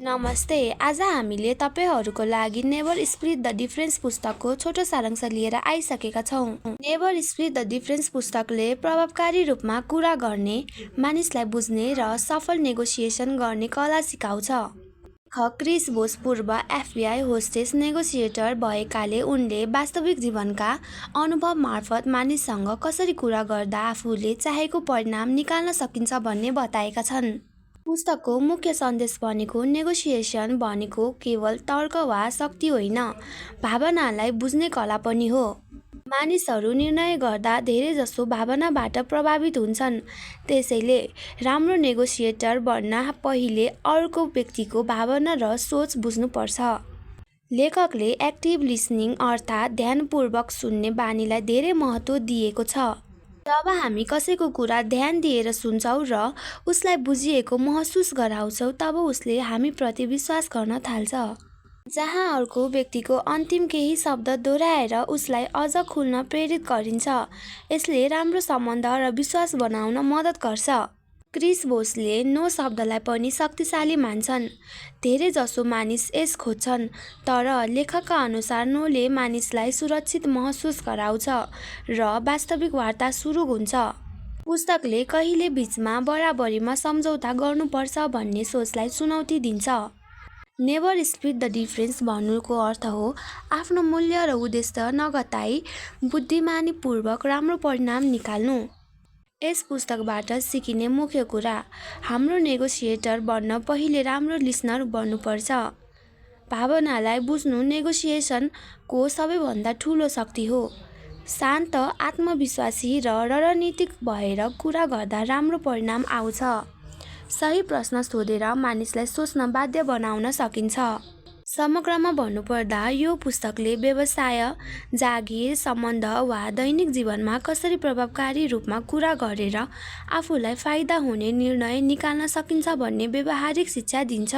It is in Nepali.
नमस्ते। आज हामीले तपाईँहरूको लागि नेभर स्प्लिट द डिफरेन्स पुस्तकको छोटो सारांश लिएर आइसकेका छौँ। नेभर स्प्लिट द डिफरेन्स पुस्तकले प्रभावकारी रूपमा कुरा गर्ने, मानिसलाई बुझ्ने र सफल नेगोसिएसन गर्ने कला सिकाउँछ। लेखक क्रिस बोस पूर्व एफबिआई होस्टेस नेगोसिएटर भएकाले उनले वास्तविक जीवनका अनुभव मार्फत मानिससँग कसरी कुरा गर्दा आफूले चाहेको परिणाम निकाल्न सकिन्छ भन्ने बताएका छन्। पुस्तकको मुख्य सन्देश भनेको नेगोसिएसन भनेको केवल तर्क वा शक्ति होइन, भावनालाई बुझ्ने कला पनि हो। मानिसहरू निर्णय गर्दा धेरैजसो भावनाबाट प्रभावित हुन्छन्। त्यसैले राम्रो नेगोसिएटर बन्न पहिले अर्को व्यक्तिको भावना र सोच बुझ्नुपर्छ। लेखकले एक्टिभ लिसनिङ अर्थात् ध्यानपूर्वक सुन्ने बानीलाई धेरै महत्त्व दिएको छ। जब हामी कसैको कुरा ध्यान दिएर सुन्छौँ र उसलाई बुझिएको महसुस गराउँछौँ, तब उसले हामीप्रति विश्वास गर्न थाल्छ। जहाँ अर्को व्यक्तिको अन्तिम केही शब्द दोहोऱ्याएर उसलाई अझ खुल्न प्रेरित गरिन्छ। यसले राम्रो सम्बन्ध र विश्वास बनाउन मद्दत गर्छ। क्रिस बोसले नो शब्दलाई पनि शक्तिशाली मान्छन्। धेरैजसो मानिस यस खोज्छन्, तर लेखकका अनुसार नोले मानिसलाई सुरक्षित महसुस गराउँछ र वास्तविक वार्ता सुरु हुन्छ। पुस्तकले कहिले बिचमा बराबरीमा सम्झौता गर्नुपर्छ भन्ने सोचलाई चुनौती दिन्छ। नेभर स्प्लिट द डिफरेन्स भन्नुको अर्थ हो आफ्नो मूल्य र उद्देश्य नगताई बुद्धिमानीपूर्वक राम्रो परिणाम निकाल्नु। यस पुस्तकबाट सिकिने मुख्य कुरा, हाम्रो नेगोसिएटर बन्न पहिले राम्रो लिसनर बन्नुपर्छ। भावनालाई बुझ्नु नेगोसिएसनको सबैभन्दा ठुलो शक्ति हो। शान्त, आत्मविश्वासी र रणनीतिक भएर कुरा गर्दा राम्रो परिणाम आउँछ। सही प्रश्न सोधेर मानिसलाई सोच्न बाध्य बनाउन सकिन्छ। समग्रमा भन्नुपर्दा यो पुस्तकले व्यवसाय, जागिर, सम्बन्ध वा दैनिक जीवनमा कसरी प्रभावकारी रूपमा कुरा गरेर आफूलाई फाइदा हुने निर्णय निकाल्न सकिन्छ भन्ने व्यावहारिक शिक्षा दिन्छ।